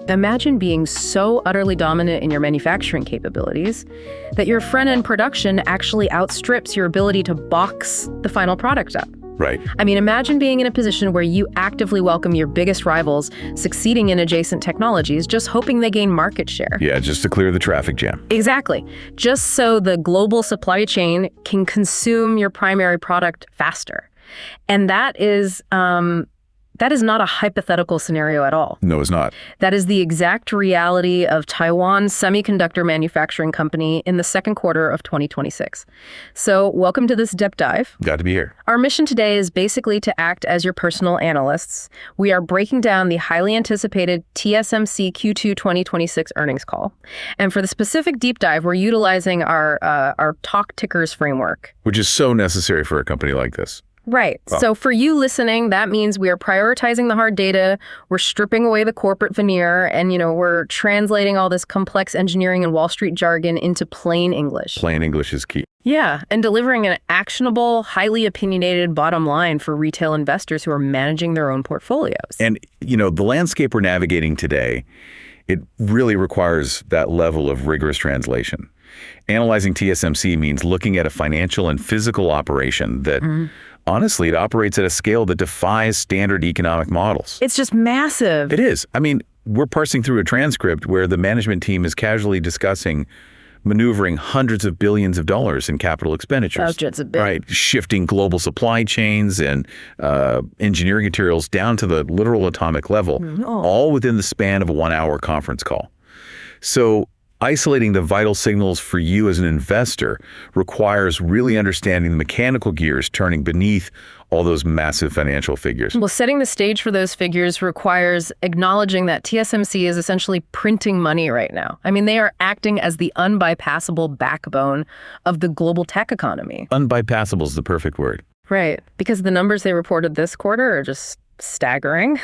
Imagine being so utterly dominant in your manufacturing capabilities that your front-end production actually outstrips your ability to box the final product up. Right. I mean, imagine being in a position where you actively welcome your biggest rivals succeeding in adjacent technologies, just hoping they gain market share. Yeah, just to clear the traffic jam. Exactly. Just so the global supply chain can consume your primary product faster. And that is not a hypothetical scenario at all. No, it's not. That is the exact reality of Taiwan's semiconductor manufacturing company in the second quarter of 2026. So welcome to this deep dive. Got to be here. Our mission today is basically to act as your personal analysts. We are breaking down the highly anticipated TSMC Q2 2026 earnings call. And for the specific deep dive, we're utilizing our talk tickers framework. Which is so necessary for a company like this. Right. Wow. So for you listening, that means we are prioritizing the hard data, we're stripping away the corporate veneer, and we're translating all this complex engineering and Wall Street jargon into plain English. Plain English is key. Yeah, and delivering an actionable, highly opinionated bottom line for retail investors who are managing their own portfolios. And, the landscape we're navigating today, it really requires that level of rigorous translation. Analyzing TSMC means looking at a financial and physical operation that, honestly, it operates at a scale that defies standard economic models. It's just massive. It is. I mean, we're parsing through a transcript where the management team is casually discussing maneuvering hundreds of billions of dollars in capital expenditures. Budgets a bit. Right. Shifting global supply chains and engineering materials down to the literal atomic level, all within the span of a 1-hour conference call. So isolating the vital signals for you as an investor requires really understanding the mechanical gears turning beneath all those massive financial figures. Well, setting the stage for those figures requires acknowledging that TSMC is essentially printing money right now. I mean, they are acting as the unbypassable backbone of the global tech economy. Unbypassable is the perfect word. Right, because the numbers they reported this quarter are just staggering.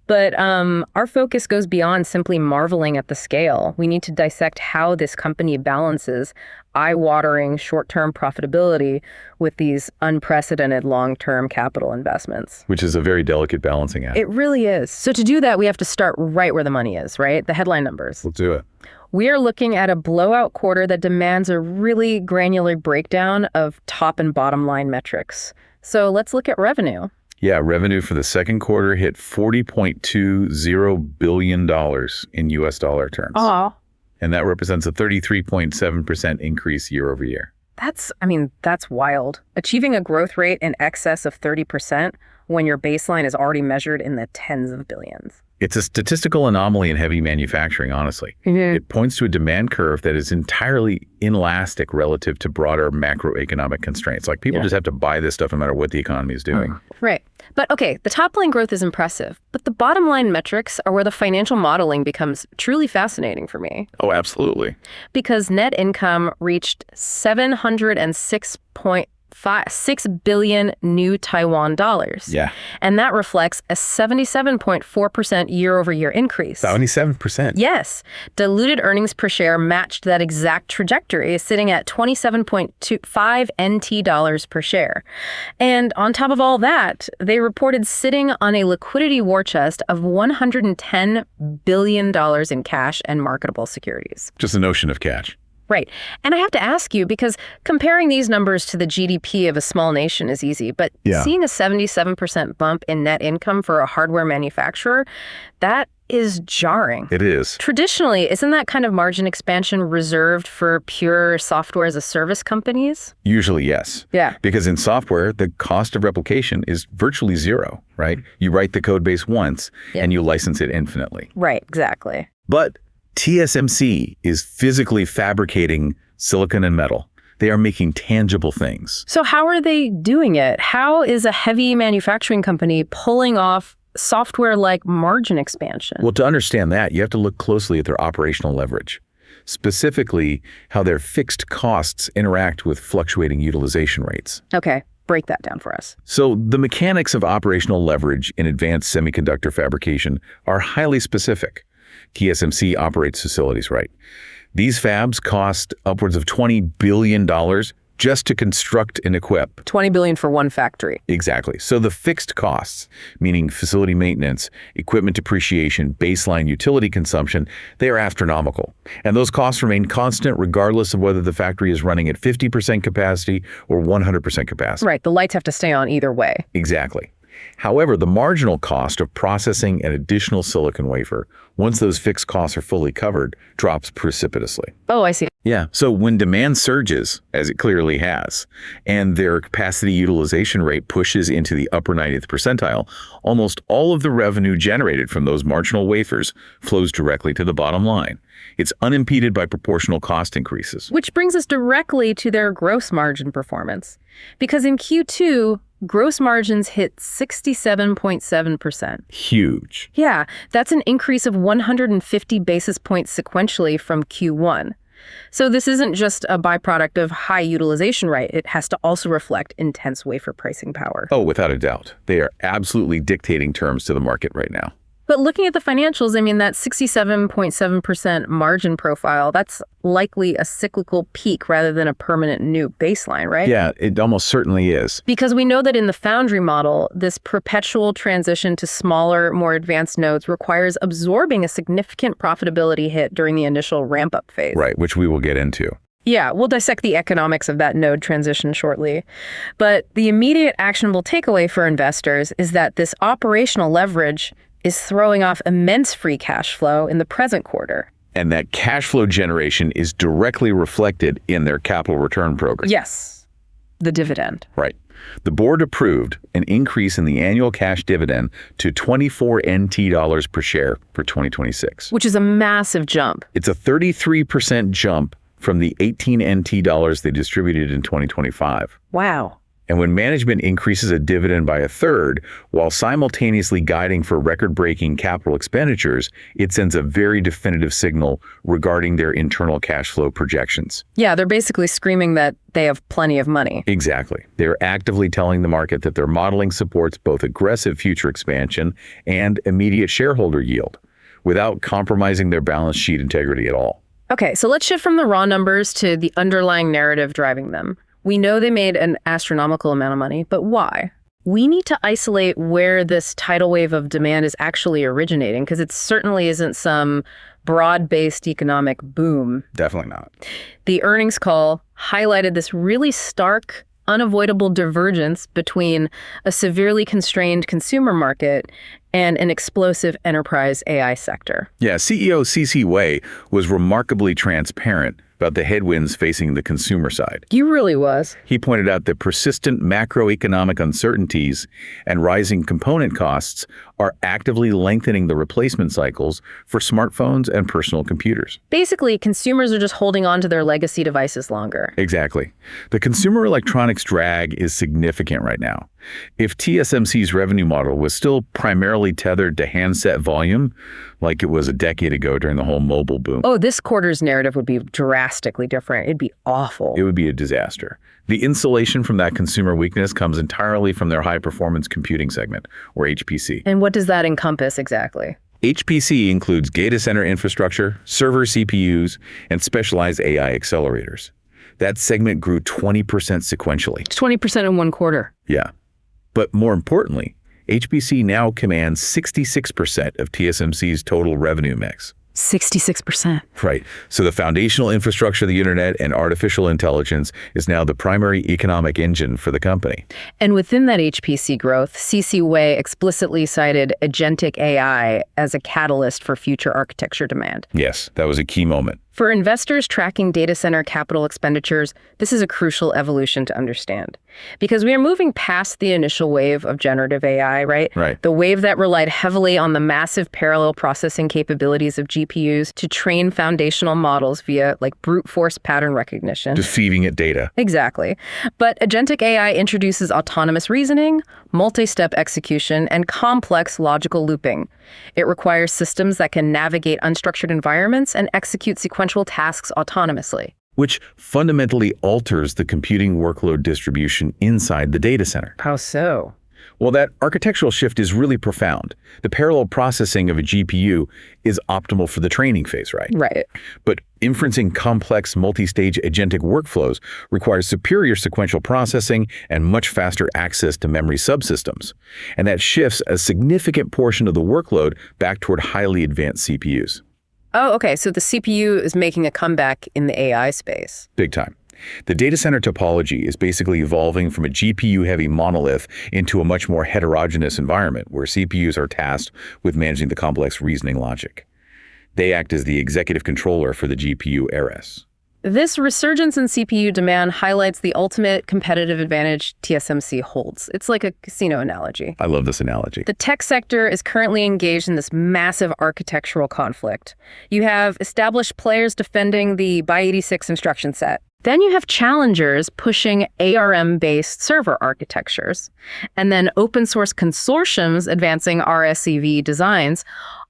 But our focus goes beyond simply marveling at the scale. We need to dissect how this company balances eye-watering short-term profitability with these unprecedented long-term capital investments. Which is a very delicate balancing act. It really is. So to do that, we have to start right where the money is, right? The headline numbers. Let's do it. We are looking at a blowout quarter that demands a really granular breakdown of top and bottom line metrics. So let's look at revenue. Yeah, revenue for the second quarter hit $40.20 billion in US dollar terms. Oh. And that represents a 33.7% increase year over year. That's wild. Achieving a growth rate in excess of 30% when your baseline is already measured in the tens of billions. It's a statistical anomaly in heavy manufacturing, honestly. It points to a demand curve that is entirely inelastic relative to broader macroeconomic constraints. Like people just have to buy this stuff no matter what the economy is doing. Right. But okay, the top line growth is impressive, but the bottom line metrics are where the financial modeling becomes truly fascinating for me. Oh, absolutely. Because net income reached 6 billion new Taiwan dollars. Yeah. And that reflects a 77.4% year-over-year increase. 77%. Yes. Diluted earnings per share matched that exact trajectory, sitting at 27.25 NT dollars per share. And on top of all that, they reported sitting on a liquidity war chest of $110 billion in cash and marketable securities. Just the notion of cash. Right. And I have to ask you, because comparing these numbers to the GDP of a small nation is easy, but seeing a 77% bump in net income for a hardware manufacturer, that is jarring. It is. Traditionally, isn't that kind of margin expansion reserved for pure software as a service companies? Usually, yes. Yeah. Because in software, the cost of replication is virtually zero, right? You write the code base once and you license it infinitely. Right, exactly. But TSMC is physically fabricating silicon and metal. They are making tangible things. So how are they doing it? How is a heavy manufacturing company pulling off software-like margin expansion? Well, to understand that, you have to look closely at their operational leverage, specifically how their fixed costs interact with fluctuating utilization rates. Okay, break that down for us. So the mechanics of operational leverage in advanced semiconductor fabrication are highly specific. TSMC operates facilities, right? These fabs cost upwards of $20 billion just to construct and equip. 20 billion for one factory. Exactly. So the fixed costs, meaning facility maintenance, equipment depreciation, baseline utility consumption, they are astronomical. And those costs remain constant regardless of whether the factory is running at 50% capacity or 100% capacity. Right. The lights have to stay on either way. Exactly. However, the marginal cost of processing an additional silicon wafer, once those fixed costs are fully covered, drops precipitously. Oh, I see. Yeah, so when demand surges, as it clearly has, and their capacity utilization rate pushes into the upper 90th percentile, almost all of the revenue generated from those marginal wafers flows directly to the bottom line. It's unimpeded by proportional cost increases. Which brings us directly to their gross margin performance. Because in Q2, gross margins hit 67.7%. Huge. Yeah, that's an increase of 150 basis points sequentially from Q1. So this isn't just a byproduct of high utilization rate. It has to also reflect intense wafer pricing power. Oh, without a doubt. They are absolutely dictating terms to the market right now. But looking at the financials, I mean, that 67.7% margin profile, that's likely a cyclical peak rather than a permanent new baseline, right? Yeah, it almost certainly is. Because we know that in the foundry model, this perpetual transition to smaller, more advanced nodes requires absorbing a significant profitability hit during the initial ramp-up phase. Right, which we will get into. Yeah, we'll dissect the economics of that node transition shortly. But the immediate actionable takeaway for investors is that this operational leverage is throwing off immense free cash flow in the present quarter. And that cash flow generation is directly reflected in their capital return program. Yes, the dividend. Right. The board approved an increase in the annual cash dividend to 24 NT dollars per share for 2026. Which is a massive jump. It's a 33% jump from the 18 NT dollars they distributed in 2025. Wow. And when management increases a dividend by a third, while simultaneously guiding for record-breaking capital expenditures, it sends a very definitive signal regarding their internal cash flow projections. Yeah, they're basically screaming that they have plenty of money. Exactly. They're actively telling the market that their modeling supports both aggressive future expansion and immediate shareholder yield, without compromising their balance sheet integrity at all. Okay, so let's shift from the raw numbers to the underlying narrative driving them. We know they made an astronomical amount of money, but why? We need to isolate where this tidal wave of demand is actually originating, because it certainly isn't some broad-based economic boom. Definitely not. The earnings call highlighted this really stark, unavoidable divergence between a severely constrained consumer market and an explosive enterprise AI sector. Yeah, CEO C.C. Wei was remarkably transparent about the headwinds facing the consumer side. He really was. He pointed out that persistent macroeconomic uncertainties and rising component costs are actively lengthening the replacement cycles for smartphones and personal computers. Basically, consumers are just holding on to their legacy devices longer. Exactly. The consumer electronics drag is significant right now. If TSMC's revenue model was still primarily tethered to handset volume, like it was a decade ago during the whole mobile boom. Oh, this quarter's narrative would be drastically different. It'd be awful. It would be a disaster. The insulation from that consumer weakness comes entirely from their high-performance computing segment, or HPC. And what does that encompass exactly? HPC includes data center infrastructure, server CPUs, and specialized AI accelerators. That segment grew 20% sequentially. 20% in one quarter. Yeah. But more importantly, HPC now commands 66% of TSMC's total revenue mix. 66%. Right. So the foundational infrastructure of the internet and artificial intelligence is now the primary economic engine for the company. And within that HPC growth, C.C. Wei explicitly cited agentic AI as a catalyst for future architecture demand. Yes, that was a key moment. For investors tracking data center capital expenditures, this is a crucial evolution to understand. Because we are moving past the initial wave of generative AI, right? Right. The wave that relied heavily on the massive parallel processing capabilities of GPUs to train foundational models via like brute force pattern recognition. Just feeding it data. Exactly. But agentic AI introduces autonomous reasoning, multi-step execution, and complex logical looping. It requires systems that can navigate unstructured environments and execute sequential tasks autonomously. Which fundamentally alters the computing workload distribution inside the data center. How so? Well, that architectural shift is really profound. The parallel processing of a GPU is optimal for the training phase, right? Right. But inferencing complex multi-stage agentic workflows requires superior sequential processing and much faster access to memory subsystems. And that shifts a significant portion of the workload back toward highly advanced CPUs. Oh, okay. So the CPU is making a comeback in the AI space. Big time. The data center topology is basically evolving from a GPU-heavy monolith into a much more heterogeneous environment where CPUs are tasked with managing the complex reasoning logic. They act as the executive controller for the GPU heiress. This resurgence in CPU demand highlights the ultimate competitive advantage TSMC holds. It's like a casino analogy. I love this analogy. The tech sector is currently engaged in this massive architectural conflict. You have established players defending the by86 instruction set. Then you have challengers pushing ARM-based server architectures, and then open source consortiums advancing RISC-V designs.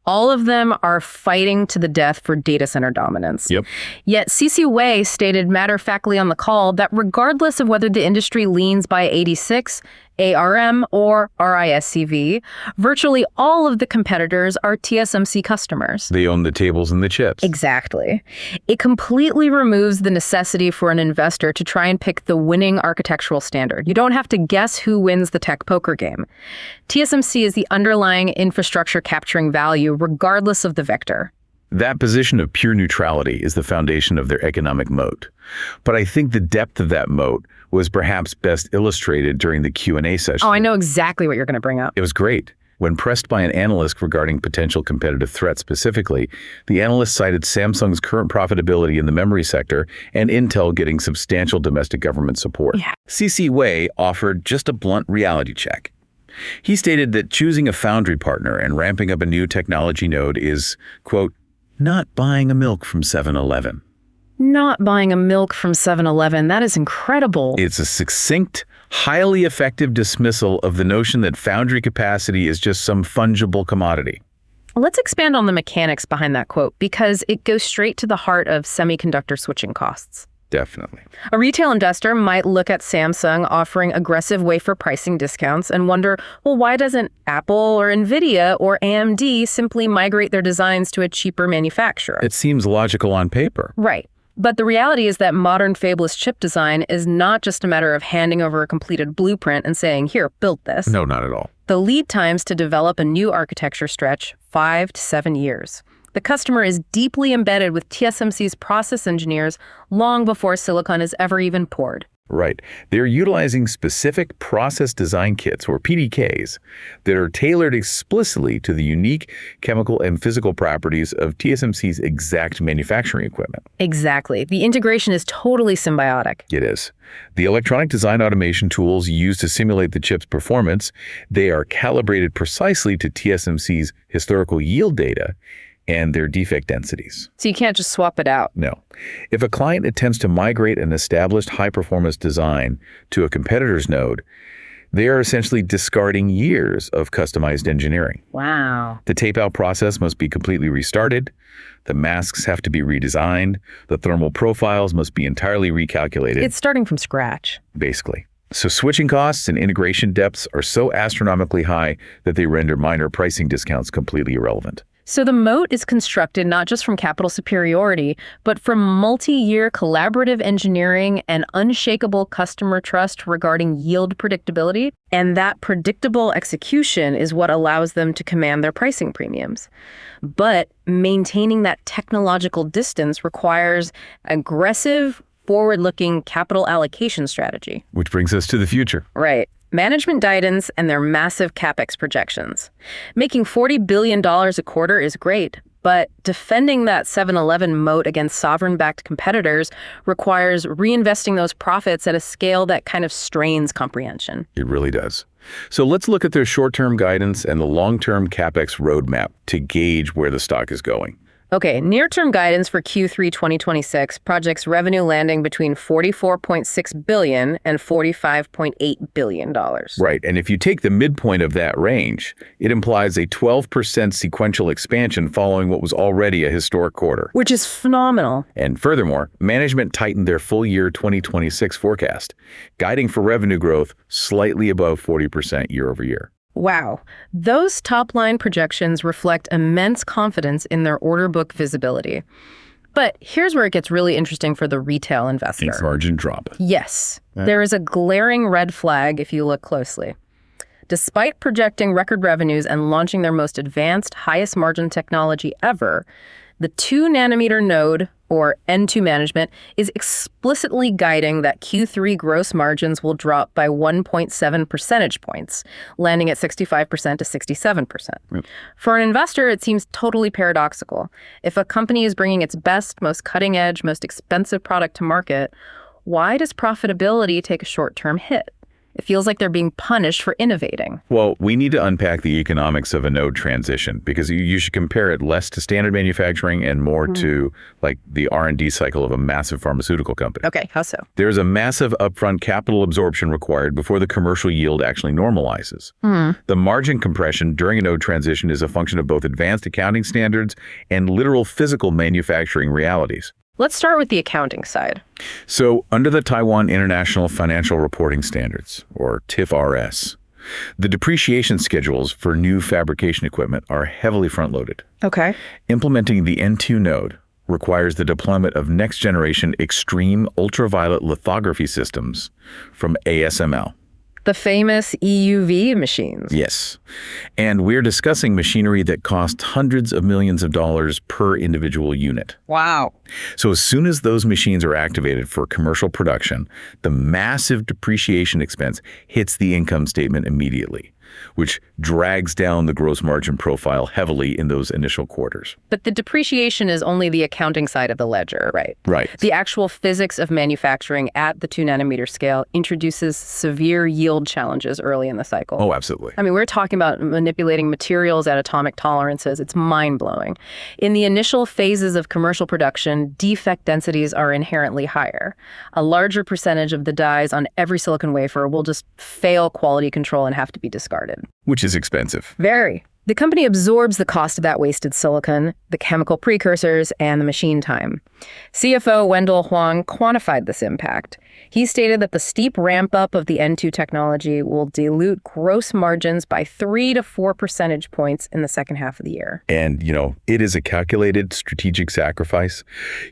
All of them are fighting to the death for data center dominance. Yep. Yet C.C. Wei stated matter-of-factly on the call that regardless of whether the industry leans by 86, ARM, or RISC-V, virtually all of the competitors are TSMC customers. They own the tables and the chips. Exactly. It completely removes the necessity for an investor to try and pick the winning architectural standard. You don't have to guess who wins the tech poker game. TSMC is the underlying infrastructure capturing value regardless of the vector. That position of pure neutrality is the foundation of their economic moat. But I think the depth of that moat was perhaps best illustrated during the Q&A session. Oh, I know exactly what you're going to bring up. It was great. When pressed by an analyst regarding potential competitive threats specifically, the analyst cited Samsung's current profitability in the memory sector and Intel getting substantial domestic government support. Yeah. C.C. Wei offered just a blunt reality check. He stated that choosing a foundry partner and ramping up a new technology node is, quote, not buying a milk from 7-Eleven. Not buying a milk from 7-Eleven. That is incredible. It's a succinct, highly effective dismissal of the notion that foundry capacity is just some fungible commodity. Let's expand on the mechanics behind that quote because it goes straight to the heart of semiconductor switching costs. Definitely. A retail investor might look at Samsung offering aggressive wafer pricing discounts and wonder, well, why doesn't Apple or NVIDIA or AMD simply migrate their designs to a cheaper manufacturer? It seems logical on paper. Right. But the reality is that modern fabless chip design is not just a matter of handing over a completed blueprint and saying, here, build this. No, not at all. The lead times to develop a new architecture stretch 5 to 7 years. The customer is deeply embedded with TSMC's process engineers long before silicon is ever even poured. Right. They're utilizing specific process design kits, or PDKs, that are tailored explicitly to the unique chemical and physical properties of TSMC's exact manufacturing equipment. Exactly. The integration is totally symbiotic. It is. The electronic design automation tools used to simulate the chip's performance, they are calibrated precisely to TSMC's historical yield data and their defect densities. So you can't just swap it out. No. If a client attempts to migrate an established high-performance design to a competitor's node, they are essentially discarding years of customized engineering. Wow. The tape-out process must be completely restarted. The masks have to be redesigned. The thermal profiles must be entirely recalculated. It's starting from scratch. Basically. So switching costs and integration depths are so astronomically high that they render minor pricing discounts completely irrelevant. So the moat is constructed not just from capital superiority, but from multi-year collaborative engineering and unshakable customer trust regarding yield predictability. And that predictable execution is what allows them to command their pricing premiums. But maintaining that technological distance requires aggressive, forward-looking capital allocation strategy. Which brings us to the future. Right. Management guidance and their massive capex projections. Making $40 billion a quarter is great, but defending that 7-Eleven moat against sovereign-backed competitors requires reinvesting those profits at a scale that kind of strains comprehension. It really does. So let's look at their short-term guidance and the long-term capex roadmap to gauge where the stock is going. Okay, near-term guidance for Q3 2026 projects revenue landing between $44.6 billion and $45.8 billion. Right, and if you take the midpoint of that range, it implies a 12% sequential expansion following what was already a historic quarter. Which is phenomenal. And furthermore, management tightened their full year 2026 forecast, guiding for revenue growth slightly above 40% year over year. Wow. Those top-line projections reflect immense confidence in their order book visibility. But here's where it gets really interesting for the retail investor. Thanks, margin drop. Yes. There is a glaring red flag if you look closely. Despite projecting record revenues and launching their most advanced, highest margin technology ever, the 2-nanometer node, or N2 management, is explicitly guiding that Q3 gross margins will drop by 1.7 percentage points, landing at 65% to 67%. Yep. For an investor, it seems totally paradoxical. If a company is bringing its best, most cutting-edge, most expensive product to market, why does profitability take a short-term hit? It feels like they're being punished for innovating. Well, we need to unpack the economics of a node transition because you should compare it less to standard manufacturing and more to like the R&D cycle of a massive pharmaceutical company. Okay, how so? There's a massive upfront capital absorption required before the commercial yield actually normalizes. The margin compression during a node transition is a function of both advanced accounting standards and literal physical manufacturing realities. Let's start with the accounting side. So, under the Taiwan International Financial Reporting Standards, or TIFRS, the depreciation schedules for new fabrication equipment are heavily front-loaded. Okay. Implementing the N2 node requires the deployment of next-generation extreme ultraviolet lithography systems from ASML. The famous EUV machines. Yes. And we're discussing machinery that costs hundreds of millions of dollars per individual unit. Wow. So as soon as those machines are activated for commercial production, the massive depreciation expense hits the income statement immediately, which drags down the gross margin profile heavily in those initial quarters. But the depreciation is only the accounting side of the ledger, right? Right. The actual physics of manufacturing at the 2-nanometer scale introduces severe yield challenges early in the cycle. Oh, absolutely. I mean, we're talking about manipulating materials at atomic tolerances. It's mind-blowing. In the initial phases of commercial production, defect densities are inherently higher. A larger percentage of the dies on every silicon wafer will just fail quality control and have to be discarded. Which is expensive. Very. The company absorbs the cost of that wasted silicon, the chemical precursors, and the machine time. CFO Wendell Huang quantified this impact. He stated that the steep ramp-up of the N2 technology will dilute gross margins by 3 to 4 percentage points in the second half of the year. And, it is a calculated strategic sacrifice.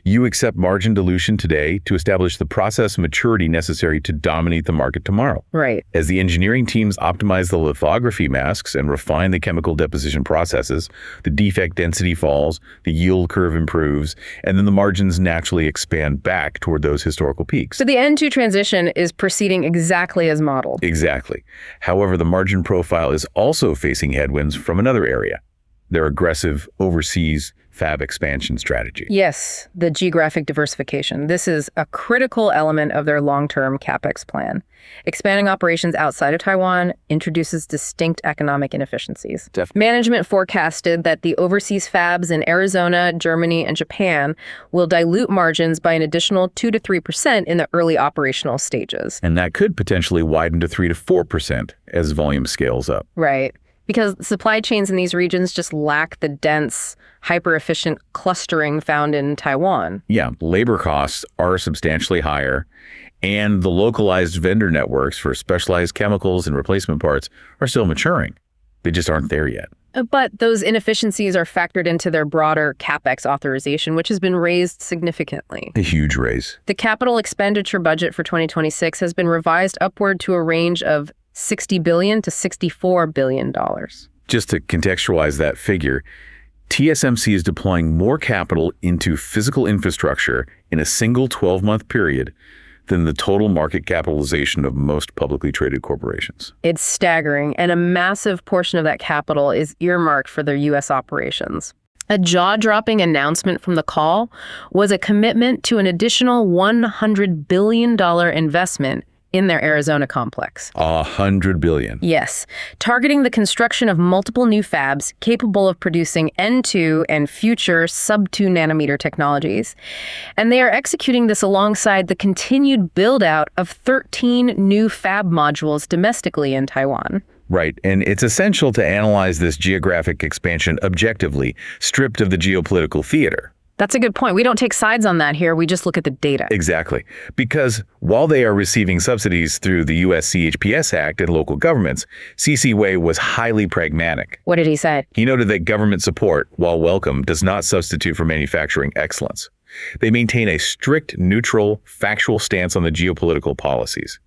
You accept margin dilution today to establish the process maturity necessary to dominate the market tomorrow. Right. As the engineering teams optimize the lithography masks and refine the chemical deposition processes, the defect density falls, the yield curve improves, and then the margins naturally expand back toward those historical peaks. So the N2 transition is proceeding exactly as modeled. Exactly. However, the margin profile is also facing headwinds from another area, their aggressive overseas fab expansion strategy. Yes, the geographic diversification. This is a critical element of their long-term CapEx plan. Expanding operations outside of Taiwan introduces distinct economic inefficiencies. Management forecasted that the overseas fabs in Arizona, Germany, and Japan will dilute margins by an additional 2 to 3% in the early operational stages. And that could potentially widen to 3 to 4% as volume scales up. Right. Because supply chains in these regions just lack the dense, hyper-efficient clustering found in Taiwan. Yeah, labor costs are substantially higher, and the localized vendor networks for specialized chemicals and replacement parts are still maturing. They just aren't there yet. But those inefficiencies are factored into their broader CapEx authorization, which has been raised significantly. A huge raise. The capital expenditure budget for 2026 has been revised upward to a range of $60 billion to $64 billion. Just to contextualize that figure, TSMC is deploying more capital into physical infrastructure in a single 12-month period than the total market capitalization of most publicly traded corporations. It's staggering, and a massive portion of that capital is earmarked for their U.S. operations. A jaw-dropping announcement from the call was a commitment to an additional $100 billion investment in their Arizona complex. $100 billion. Yes, targeting the construction of multiple new fabs capable of producing N2 and future sub-2 nanometer technologies. And they are executing this alongside the continued build-out of 13 new fab modules domestically in Taiwan. Right, and it's essential to analyze this geographic expansion objectively, stripped of the geopolitical theater. That's a good point. We don't take sides on that here. We just look at the data. Exactly. Because while they are receiving subsidies through the U.S. CHPS Act and local governments, C.C. Wei was highly pragmatic. What did he say? He noted that government support, while welcome, does not substitute for manufacturing excellence. They maintain a strict, neutral, factual stance on the geopolitical policies.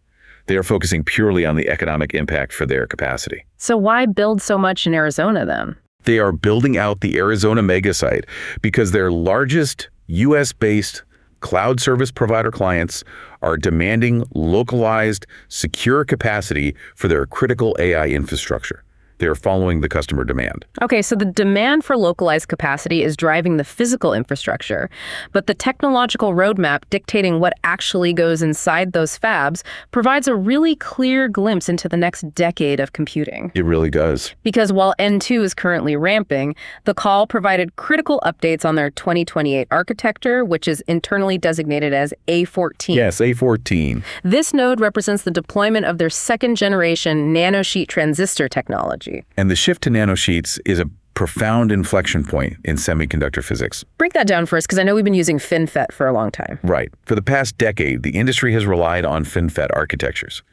They are focusing purely on the economic impact for their capacity. So why build so much in Arizona then? They are building out the Arizona megasite because their largest U.S.-based cloud service provider clients are demanding localized, secure capacity for their critical AI infrastructure. They are following the customer demand. Okay, so the demand for localized capacity is driving the physical infrastructure, but the technological roadmap dictating what actually goes inside those fabs provides a really clear glimpse into the next decade of computing. It really does. Because while N2 is currently ramping, the call provided critical updates on their 2028 architecture, which is internally designated as A14. Yes, A14. This node represents the deployment of their second-generation nanosheet transistor technology. And the shift to nanosheets is a profound inflection point in semiconductor physics. Break that down for us, because I know we've been using FinFET for a long time. Right. For the past decade, the industry has relied on FinFET architectures.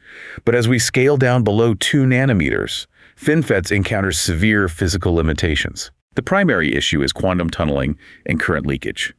But as we scale down below 2 nanometers, FinFETs encounter severe physical limitations. The primary issue is quantum tunneling and current leakage.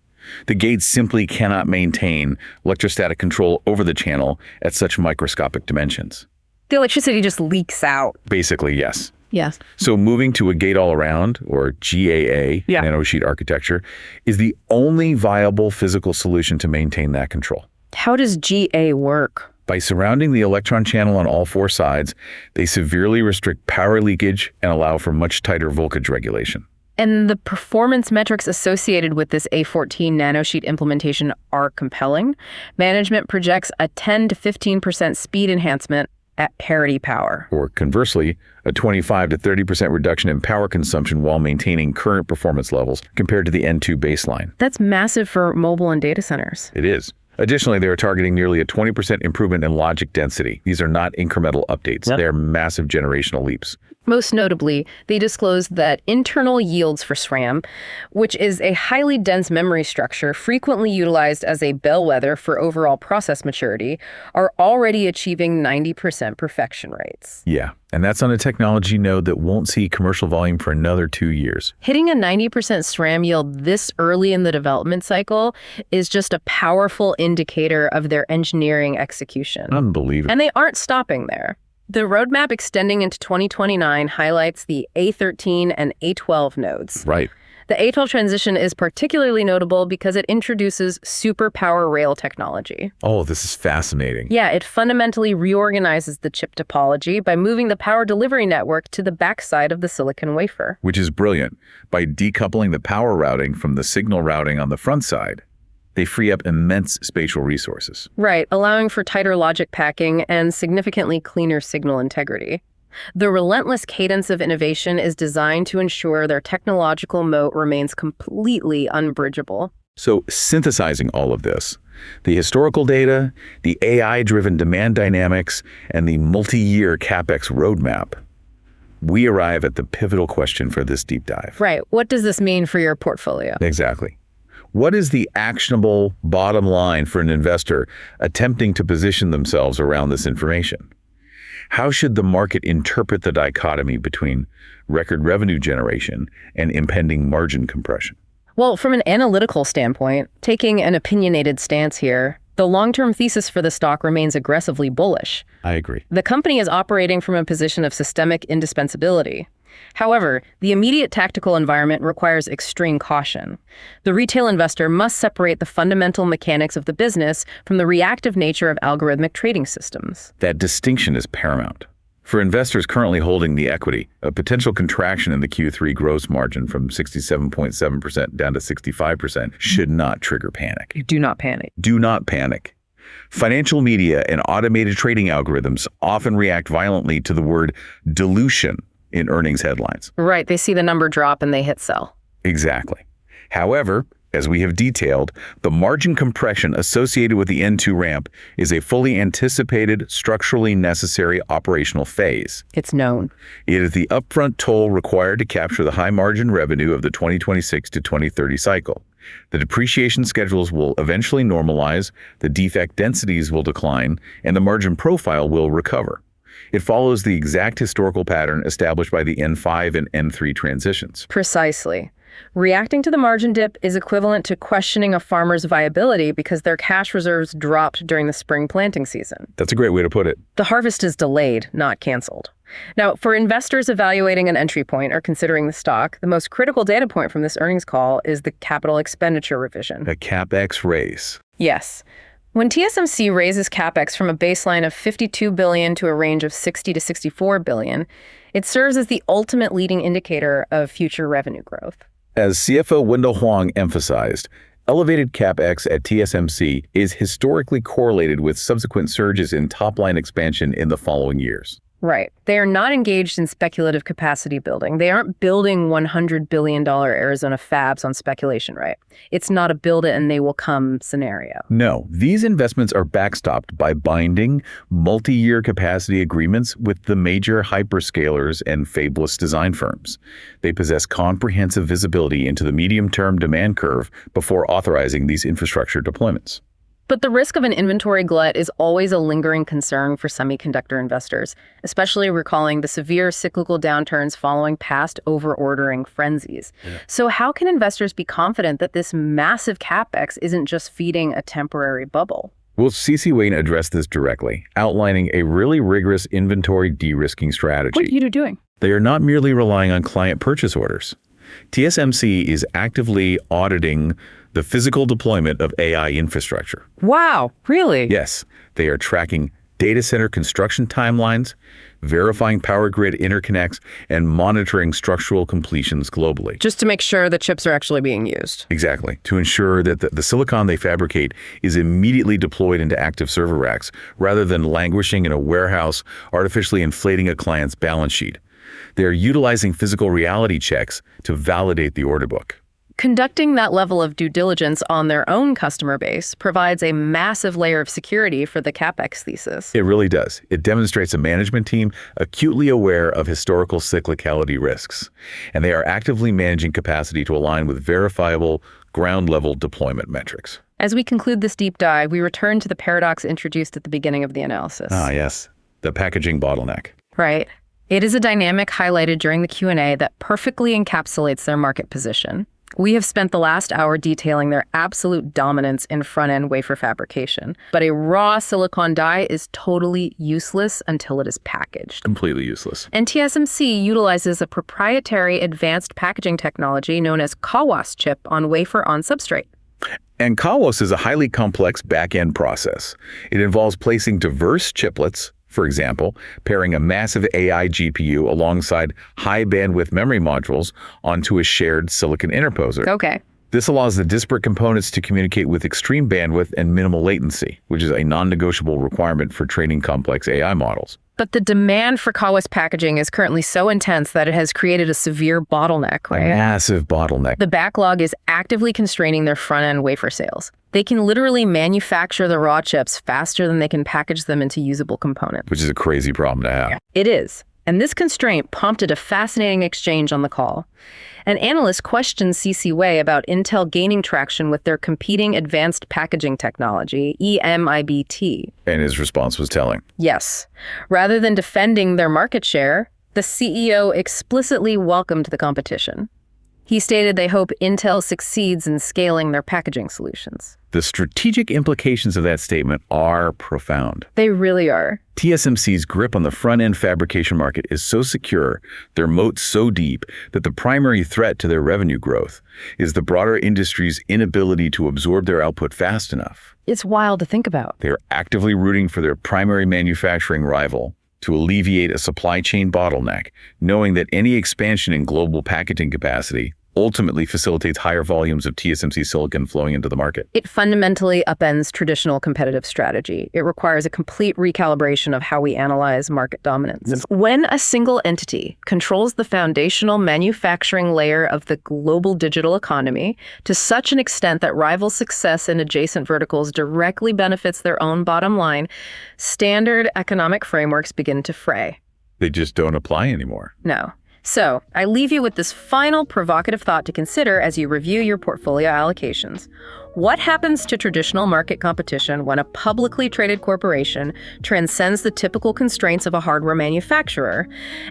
The gates simply cannot maintain electrostatic control over the channel at such microscopic dimensions. The electricity just leaks out. Basically, yes. Yes. So moving to a gate-all-around, or GAA, nanosheet architecture, is the only viable physical solution to maintain that control. How does GA work? By surrounding the electron channel on all 4 sides, they severely restrict power leakage and allow for much tighter voltage regulation. And the performance metrics associated with this A14 nanosheet implementation are compelling. Management projects a 10 to 15% speed enhancement at parity power. Or conversely, a 25 to 30% reduction in power consumption while maintaining current performance levels compared to the N2 baseline. That's massive for mobile and data centers. It is. Additionally, they are targeting nearly a 20% improvement in logic density. These are not incremental updates. They are massive generational leaps. Most notably, they disclosed that internal yields for SRAM, which is a highly dense memory structure frequently utilized as a bellwether for overall process maturity, are already achieving 90% perfection rates. Yeah, and that's on a technology node that won't see commercial volume for another 2 years. Hitting a 90% SRAM yield this early in the development cycle is just a powerful indicator of their engineering execution. Unbelievable. And they aren't stopping there. The roadmap extending into 2029 highlights the A13 and A12 nodes. Right. The A12 transition is particularly notable because it introduces superpower rail technology. Oh, this is fascinating. Yeah, it fundamentally reorganizes the chip topology by moving the power delivery network to the backside of the silicon wafer. Which is brilliant. By decoupling the power routing from the signal routing on the front side, they free up immense spatial resources. Right, allowing for tighter logic packing and significantly cleaner signal integrity. The relentless cadence of innovation is designed to ensure their technological moat remains completely unbridgeable. So synthesizing all of this, the historical data, the AI-driven demand dynamics, and the multi-year CapEx roadmap, we arrive at the pivotal question for this deep dive. Right. What does this mean for your portfolio? Exactly. What is the actionable bottom line for an investor attempting to position themselves around this information? How should the market interpret the dichotomy between record revenue generation and impending margin compression? Well, from an analytical standpoint, taking an opinionated stance here, the long-term thesis for the stock remains aggressively bullish. I agree. The company is operating from a position of systemic indispensability. However, the immediate tactical environment requires extreme caution. The retail investor must separate the fundamental mechanics of the business from the reactive nature of algorithmic trading systems. That distinction is paramount. For investors currently holding the equity, a potential contraction in the Q3 gross margin from 67.7% down to 65% should not trigger panic. Do not panic. Do not panic. Financial media and automated trading algorithms often react violently to the word dilution in earnings headlines. Right, they see the number drop and they hit sell. Exactly. However, as we have detailed, the margin compression associated with the N2 ramp is a fully anticipated, structurally necessary operational phase. It's known. It is the upfront toll required to capture the high margin revenue of the 2026 to 2030 cycle. The depreciation schedules will eventually normalize, the defect densities will decline, and the margin profile will recover. It follows the exact historical pattern established by the N5 and N3 transitions. Precisely. Reacting to the margin dip is equivalent to questioning a farmer's viability because their cash reserves dropped during the spring planting season. That's a great way to put it. The harvest is delayed, not canceled. Now, for investors evaluating an entry point or considering the stock, the most critical data point from this earnings call is the capital expenditure revision. A CapEx raise. Yes. When TSMC raises CapEx from a baseline of $52 billion to a range of $60 to $64 billion, it serves as the ultimate leading indicator of future revenue growth. As CFO Wendell Huang emphasized, elevated CapEx at TSMC is historically correlated with subsequent surges in top-line expansion in the following years. Right. They are not engaged in speculative capacity building. They aren't building $100 billion Arizona fabs on speculation, right? It's not a build it and they will come scenario. No, these investments are backstopped by binding, multi-year capacity agreements with the major hyperscalers and fabless design firms. They possess comprehensive visibility into the medium-term demand curve before authorizing these infrastructure deployments. But the risk of an inventory glut is always a lingering concern for semiconductor investors, especially recalling the severe cyclical downturns following past over-ordering frenzies. So how can investors be confident that this massive CapEx isn't just feeding a temporary bubble? Well, CC Wayne addressed this directly, outlining a really rigorous inventory de-risking strategy. What are you doing? They are not merely relying on client purchase orders. TSMC is actively auditing the physical deployment of AI infrastructure. Wow, really? Yes, they are tracking data center construction timelines, verifying power grid interconnects, and monitoring structural completions globally. Just to make sure the chips are actually being used. Exactly, to ensure that the silicon they fabricate is immediately deployed into active server racks, rather than languishing in a warehouse, artificially inflating a client's balance sheet. They are utilizing physical reality checks to validate the order book. Conducting that level of due diligence on their own customer base provides a massive layer of security for the CapEx thesis. It really does. It demonstrates a management team acutely aware of historical cyclicality risks, and they are actively managing capacity to align with verifiable ground-level deployment metrics. As we conclude this deep dive, we return to the paradox introduced at the beginning of the analysis. Ah, yes, the packaging bottleneck. Right. It is a dynamic highlighted during the Q&A that perfectly encapsulates their market position. We have spent the last hour detailing their absolute dominance in front-end wafer fabrication, but a raw silicon die is totally useless until it is packaged. Completely useless. And TSMC utilizes a proprietary advanced packaging technology known as CoWoS chip on wafer on substrate. And CoWoS is a highly complex back-end process. It involves placing diverse chiplets, for example, pairing a massive AI GPU alongside high-bandwidth memory modules onto a shared silicon interposer. Okay. This allows the disparate components to communicate with extreme bandwidth and minimal latency, which is a non-negotiable requirement for training complex AI models. But the demand for CoWoS packaging is currently so intense that it has created a severe bottleneck, right? A massive bottleneck. The backlog is actively constraining their front-end wafer sales. They can literally manufacture the raw chips faster than they can package them into usable components. Which is a crazy problem to have. It is. And this constraint prompted a fascinating exchange on the call. An analyst questioned CC Wei about Intel gaining traction with their competing advanced packaging technology, EMIBT. And his response was telling. Yes. Rather than defending their market share, the CEO explicitly welcomed the competition. He stated they hope Intel succeeds in scaling their packaging solutions. The strategic implications of that statement are profound. They really are. TSMC's grip on the front-end fabrication market is so secure, their moat so deep, that the primary threat to their revenue growth is the broader industry's inability to absorb their output fast enough. It's wild to think about. They're actively rooting for their primary manufacturing rival to alleviate a supply chain bottleneck, knowing that any expansion in global packaging capacity ultimately facilitates higher volumes of TSMC silicon flowing into the market. It fundamentally upends traditional competitive strategy. It requires a complete recalibration of how we analyze market dominance. Yes. When a single entity controls the foundational manufacturing layer of the global digital economy to such an extent that rival success in adjacent verticals directly benefits their own bottom line, standard economic frameworks begin to fray. They just don't apply anymore. No. So, I leave you with this final provocative thought to consider as you review your portfolio allocations. What happens to traditional market competition when a publicly traded corporation transcends the typical constraints of a hardware manufacturer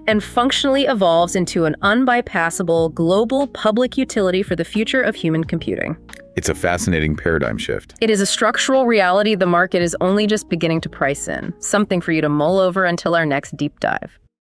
and functionally evolves into an unbypassable global public utility for the future of human computing? It's a fascinating paradigm shift. It is a structural reality the market is only just beginning to price in, something for you to mull over until our next deep dive.